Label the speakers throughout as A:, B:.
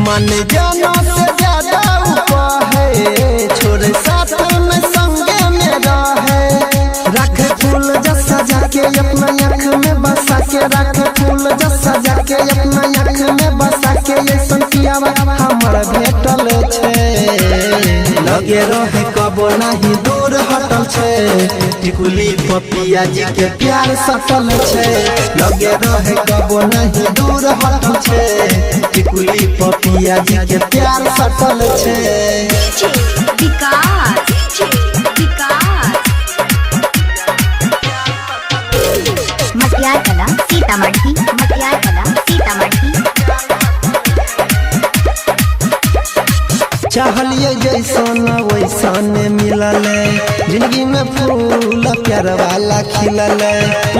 A: मन जानो से ज्यादा ऊपर है, छोरे साथ में संगे में रहे। रखे फूल जैसा जाके अपना आँख में बसा के, रखे फूल जैसा जाके अपना आँख में बसा के, ये संकियावा हमर भेटल छे। लगे रहे कबो नहीं दूर हटल छे, टिकुली पपिया जी के प्यार सटल छे। लगे रहे कबो नहीं दूर हटल छे, टिकुली पपिया जी के प्यार सटल छे।
B: मटियार कला सीतामढ़ी, मटियार कला सीतामढ़ी।
A: चाहलिए जैसन वैसन मिलल, जिंदगी में फूल प्यार वाला खिलल।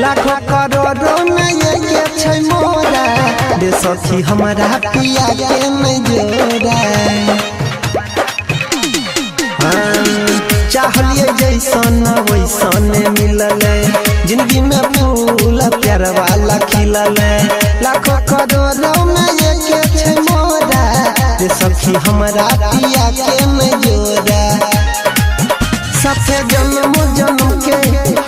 A: लाखों करोड़ों में ये छै मोरा, दे सखी हमारा पिया के नहीं जोड़ा। चाहलिए जैसन वैसन मिलल, जिंदगी में फूल प्यार वाला खिलल। लाखों करोड़ों में ये छै मोरा, दे सखी हमारा पिया के नहीं जोड़ा। साथे जन्म जन्म के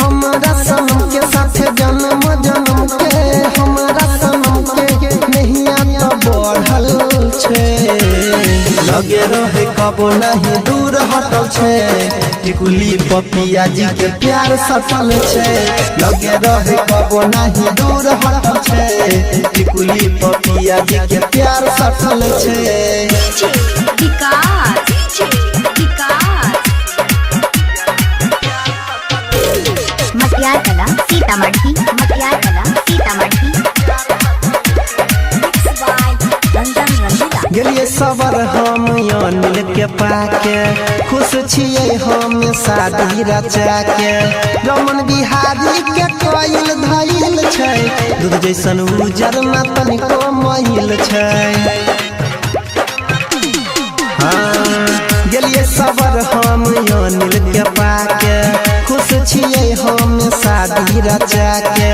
A: हमारा सनम के, साथे जन्म जन्म के हमारा सनम के, नहीं तो बढ़ल छे। लगे रहे कबो नहीं दूर हटल छे, टिकुली पपिया जी के प्यार सटल छे। लगे रहे कबो नहीं दूर हटल छे, टिकुली पपिया जी के प्यार सटल छे।
B: मटियार कला सीतामढ़ी, मटियार कला सीतामढ़ी।
A: गेलिए सबर हम अनिल के पाके, खुश छिए हम शादी रचा के। रमन बिहारी के कोयल धइल छै, दूध जैसन उजर न तनिको महिल छै। गेलिए सबर हम अनिल के पाके, खुश छिए हम शादी रचा के।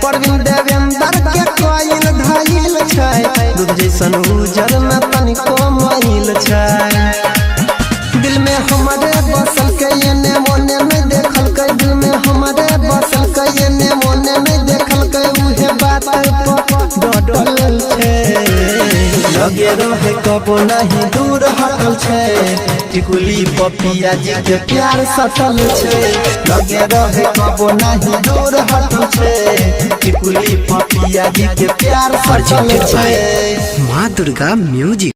A: प्रवीण देवेंद्र के कोयल धइल छै, दूध जैसन उजर न तनिको महिल छै। दिल में हमारे बसल के एने मोने में देखल के, दिल में हमारे बसल के एने मोने में देखल के, उहे बात पर डटल छे। लगे रहे कबो नहीं दूर हटल छे, टिकुली पपिया जी के प्यार सटल छे। लगे रहे कबो नहीं दूर हटल छे, टिकुली पपिया जी के प्यार सटल छे।
C: माँ दुर्गा म्यूजिक।